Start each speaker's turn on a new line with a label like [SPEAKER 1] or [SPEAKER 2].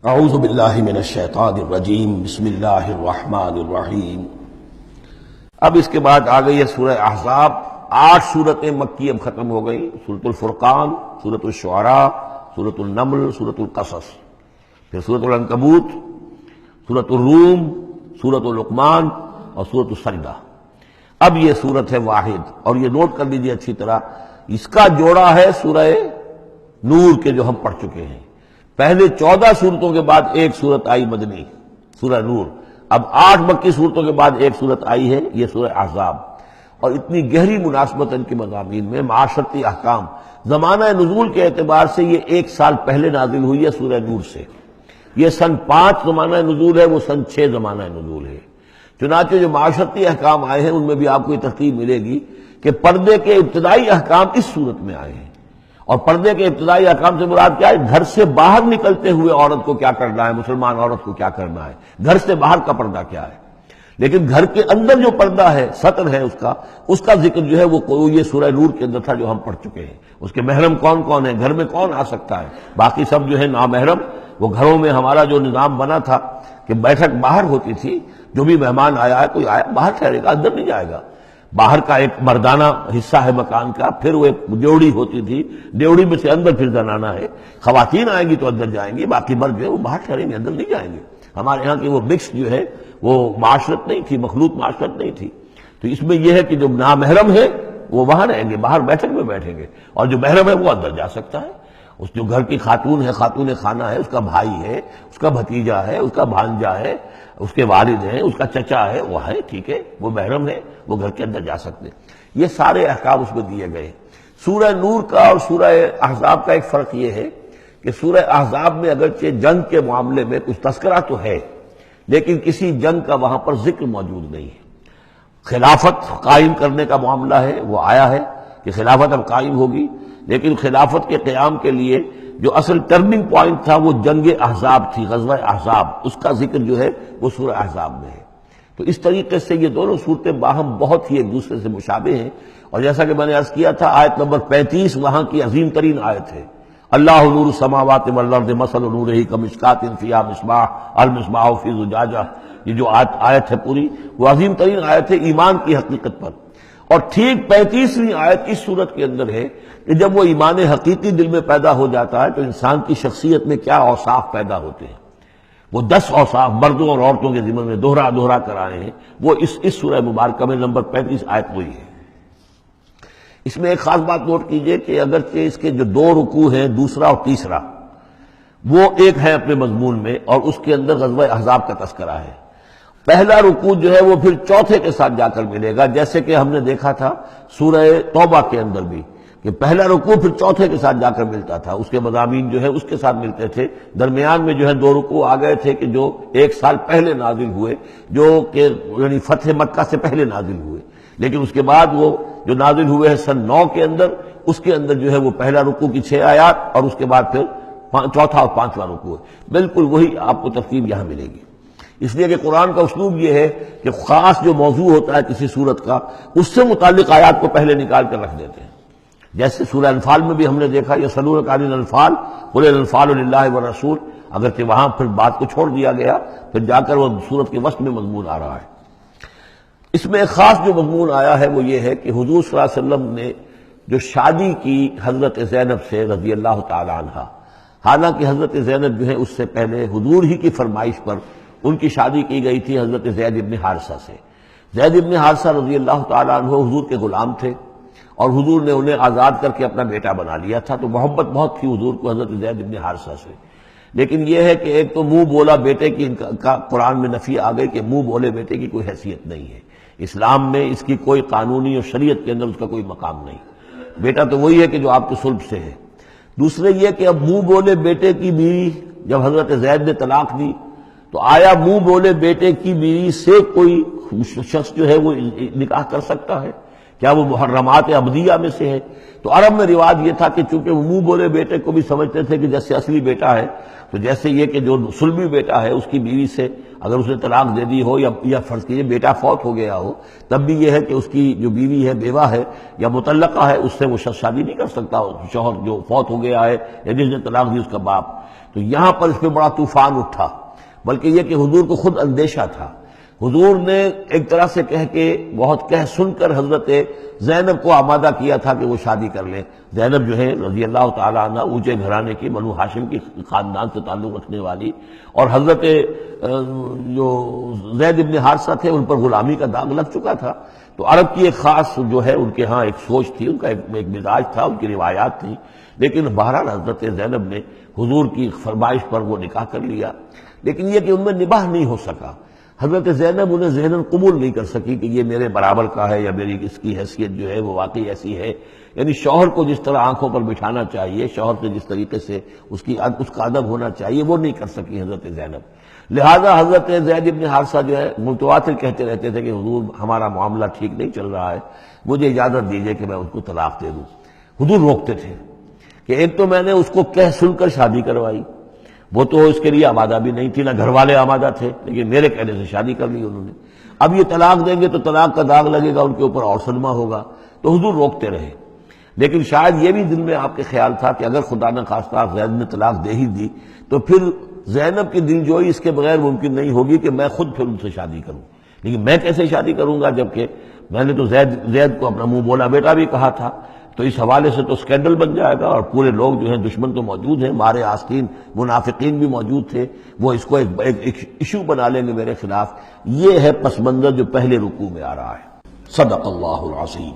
[SPEAKER 1] اعوذ باللہ من الشیطان الرجیم بسم اللہ الرحمن الرحیم۔ اب اس کے بعد آ گئی ہے سورہ احزاب۔ 8 سورتیں مکی اب ختم ہو گئی، سورۃ الفرقان، سورۃ الشعراء، سورۃ النمل، سورۃ القصص، پھر سورۃ العنکبوت، سورۃ الروم، سورۃ لقمان اور سورۃ السجدہ۔ اب یہ سورت ہے واحد، اور یہ نوٹ کر لیجیے اچھی طرح، اس کا جوڑا ہے سورہ نور کے جو ہم پڑھ چکے ہیں۔ پہلے 14 سورتوں کے بعد ایک سورت آئی مدنی، سورہ نور۔ اب 8 مکی سورتوں کے بعد ایک سورت آئی ہے، یہ سورہ احزاب۔ اور اتنی گہری مناسبت ان کے مضامین میں، معاشرتی احکام، زمانہ نزول کے اعتبار سے یہ 1 سال پہلے نازل ہوئی ہے سورہ نور سے۔ یہ سن 5 زمانہ نزول ہے، وہ سن 6 زمانہ نزول ہے۔ چنانچہ جو معاشرتی احکام آئے ہیں ان میں بھی آپ کو یہ ترتیب ملے گی کہ پردے کے ابتدائی احکام اس صورت میں آئے ہیں۔ اور پردے کے ابتدائی احکام سے مراد کیا ہے؟ گھر سے باہر نکلتے ہوئے عورت کو کیا کرنا ہے، مسلمان عورت کو کیا کرنا ہے، گھر سے باہر کا پردہ کیا ہے۔ لیکن گھر کے اندر جو پردہ ہے، سطر ہے اس کا ذکر جو ہے وہ یہ سورہ نور کے اندر تھا جو ہم پڑھ چکے ہیں۔ اس کے محرم کون کون ہیں، گھر میں کون آ سکتا ہے، باقی سب جو ہے نامحرم۔ وہ گھروں میں ہمارا جو نظام بنا تھا کہ بیٹھک باہر ہوتی تھی، جو بھی مہمان آیا ہے، کوئی آیا باہر ٹھہرے گا، اندر نہیں جائے گا۔ باہر کا ایک مردانہ حصہ ہے مکان کا، پھر وہ ایک ڈیوڑی ہوتی تھی، ڈیوڑی میں سے اندر پھر زنانہ ہے۔ خواتین آئیں گی تو اندر جائیں گی، باقی مرد جو ہے وہ باہر ٹھہریں گے، اندر نہیں جائیں گے۔ ہمارے ہاں کی وہ مکس جو ہے وہ معاشرت نہیں تھی، مخلوط معاشرت نہیں تھی۔ تو اس میں یہ ہے کہ جو نامحرم ہے وہ وہاں رہیں گے، باہر بیٹھک میں بیٹھیں گے، اور جو محرم ہے وہ اندر جا سکتا ہے۔ اس جو گھر کی خاتون ہے، خاتون خانہ ہے، اس کا بھائی ہے، اس کا بھتیجا ہے، اس کا بھانجا ہے، اس کے والد ہیں، اس کا چچا ہے، وہ ہے، ٹھیک ہے، وہ محرم ہے، وہ گھر کے اندر جا سکتے ہیں۔ یہ سارے احکام اس میں دیے گئے۔ سورہ نور کا اور سورہ احزاب کا ایک فرق یہ ہے کہ سورہ احزاب میں اگرچہ جنگ کے معاملے میں کچھ تذکرہ تو ہے، لیکن کسی جنگ کا وہاں پر ذکر موجود نہیں ہے۔ خلافت قائم کرنے کا معاملہ ہے، وہ آیا ہے کہ خلافت اب قائم ہوگی، لیکن خلافت کے قیام کے لیے جو اصل ٹرننگ پوائنٹ تھا وہ جنگ احزاب تھی، غزوہ احزاب، اس کا ذکر جو ہے وہ سورہ احزاب میں ہے۔ تو اس طریقے سے یہ دونوں صورتیں باہم بہت ہی ایک دوسرے سے مشابہ ہیں۔ اور جیسا کہ میں نے عرض کیا تھا، آیت نمبر 35 وہاں کی عظیم ترین آیت ہے۔ اللہ نور السماوات والارض مثل نورہ کمشکاۃ فیہا مصباح المصباح فی زجاجہ، یہ جو آیت ہے پوری، وہ عظیم ترین آیت ہے ایمان کی حقیقت پر۔ اور ٹھیک 35ویں آیت اس صورت کے اندر ہے کہ جب وہ ایمان حقیقی دل میں پیدا ہو جاتا ہے تو انسان کی شخصیت میں کیا اوصاف پیدا ہوتے ہیں۔ وہ 10 اوصاف مردوں اور عورتوں کے ذمن میں دوہرا کر آئے ہیں، وہ اس سورہ مبارکہ میں نمبر 35 آیت وہی ہے۔ اس میں ایک خاص بات نوٹ کیجئے کہ اگرچہ اس کے جو 2 رکوع ہیں، دوسرا اور تیسرا، وہ ایک ہے اپنے مضمون میں، اور اس کے اندر غزوہ احزاب کا تذکرہ ہے۔ پہلا رکوع جو ہے وہ پھر چوتھے کے ساتھ جا کر ملے گا، جیسے کہ ہم نے دیکھا تھا سورہ توبہ کے اندر بھی کہ پہلا رکوع پھر چوتھے کے ساتھ جا کر ملتا تھا، اس کے مضامین جو ہے اس کے ساتھ ملتے تھے۔ درمیان میں جو ہے 2 رکوع آ گئے تھے کہ جو 1 سال پہلے نازل ہوئے، جو کہ یعنی فتح مکہ سے پہلے نازل ہوئے، لیکن اس کے بعد وہ جو نازل ہوئے ہیں سن 9 کے اندر، اس کے اندر جو ہے وہ پہلا رکوع کی 6 آیات، اور اس کے بعد پھر چوتھا اور 5واں رکوع ہے۔ بالکل وہی آپ کو ترتیب یہاں ملے گی، اس لیے کہ قرآن کا اسلوب یہ ہے کہ خاص جو موضوع ہوتا ہے کسی صورت کا، اس سے متعلق آیات کو پہلے نکال کر رکھ دیتے ہیں۔ جیسے سورہ انفال میں بھی ہم نے دیکھا، یسألونک عن الانفال قل الانفال للہ والرسول، اگرچہ وہاں پھر بات کو چھوڑ دیا گیا، پھر جا کر وہ صورت کے وسط میں مضمون آ رہا ہے۔ اس میں ایک خاص جو مضمون آیا ہے وہ یہ ہے کہ حضور صلی اللہ علیہ وسلم نے جو شادی کی حضرت زینب سے رضی اللہ تعالی عنہا، حالانکہ حضرت زینب جو ہے اس سے پہلے حضور ہی کی فرمائش پر ان کی شادی کی گئی تھی حضرت زید ابن حارثہ سے۔ زید ابن حارثہ رضی اللہ تعالیٰ عنہ حضور کے غلام تھے، اور حضور نے انہیں آزاد کر کے اپنا بیٹا بنا لیا تھا، تو محبت بہت تھی حضور کو حضرت زید ابن حارثہ سے۔ لیکن یہ ہے کہ ایک تو منہ بولا بیٹے کی کا قرآن میں نفی آ گئی کہ منہ بولے بیٹے کی کوئی حیثیت نہیں ہے، اسلام میں اس کی کوئی قانونی اور شریعت کے اندر اس کا کوئی مقام نہیں۔ بیٹا تو وہی ہے کہ جو آپ کے صلب سے ہے۔ دوسرے یہ کہ اب منہ بولے بیٹے کی بیوی جب حضرت زید نے طلاق دی، تو آیا منہ بولے بیٹے کی بیوی سے کوئی شخص جو ہے وہ نکاح کر سکتا ہے؟ کیا وہ محرمات ابدیہ میں سے ہے؟ تو عرب میں رواج یہ تھا کہ چونکہ وہ منہ بولے بیٹے کو بھی سمجھتے تھے کہ جیسے اصلی بیٹا ہے، تو جیسے یہ کہ جو سلمی بیٹا ہے اس کی بیوی سے اگر اس نے طلاق دے دی ہو یا فرض کیجیے بیٹا فوت ہو گیا ہو، تب بھی یہ ہے کہ اس کی جو بیوی ہے بیوہ ہے یا مطلقہ ہے اس سے وہ شخص شادی نہیں کر سکتا، شوہر جو فوت ہو گیا ہے یا جس نے طلاق دی اس کا باپ۔ تو یہاں پر اس پہ بڑا طوفان اٹھا، بلکہ یہ کہ حضور کو خود اندیشہ تھا۔ حضور نے ایک طرح سے کہہ کے بہت کہہ سن کر حضرت زینب کو آمادہ کیا تھا کہ وہ شادی کر لیں۔ زینب جو ہے رضی اللہ تعالیٰ عنہ اونچے گھرانے کی، بنو ہاشم کی خاندان سے تعلق رکھنے والی، اور حضرت جو زید بن حارثہ تھے ان پر غلامی کا داغ لگ چکا تھا۔ تو عرب کی ایک خاص جو ہے ان کے ہاں ایک سوچ تھی، ان کا ایک مزاج تھا، ان کی روایات تھیں، لیکن بہرحال حضرت زینب نے حضور کی فرمائش پر وہ نکاح کر لیا، لیکن یہ کہ ان میں نباہ نہیں ہو سکا۔ حضرت زینب انہیں ذہناً قبول نہیں کر سکی کہ یہ میرے برابر کا ہے یا میری اس کی حیثیت جو ہے وہ واقعی ایسی ہے، یعنی شوہر کو جس طرح آنکھوں پر بٹھانا چاہیے، شوہر سے جس طریقے سے اس کا ادب ہونا چاہیے وہ نہیں کر سکی حضرت زینب۔ لہذا حضرت زید بن حارثہ جو ہے متواتر کہتے رہتے تھے کہ حضور ہمارا معاملہ ٹھیک نہیں چل رہا ہے، مجھے اجازت دیجیے کہ میں اس کو طلاق دے دوں۔ حضور روکتے تھے کہ ایک تو میں نے اس کو کہہ سن کر شادی کروائی، وہ تو اس کے لیے آمادہ بھی نہیں تھی، نہ گھر والے آمادہ تھے، لیکن میرے کہنے سے شادی کر لی انہوں نے۔ اب یہ طلاق دیں گے تو طلاق کا داغ لگے گا ان کے اوپر اور صدمہ ہوگا، تو حضور روکتے رہے۔ لیکن شاید یہ بھی دل میں آپ کے خیال تھا کہ اگر خدا نہ خواستہ زید نے طلاق دے ہی دی تو پھر زینب کی دلجوئی اس کے بغیر ممکن نہیں ہوگی کہ میں خود پھر ان سے شادی کروں، لیکن میں کیسے شادی کروں گا جبکہ میں نے تو زید کو اپنا منہ بولا بیٹا بھی کہا تھا۔ تو اس حوالے سے تو اسکینڈل بن جائے گا، اور پورے لوگ جو ہیں دشمن تو موجود ہیں، مارے آستین منافقین بھی موجود تھے، وہ اس کو ایک ایشو بنا لیں گے میرے خلاف۔ یہ ہے پس منظر جو پہلے رکوع میں آ رہا ہے۔ صدق اللہ العظیم۔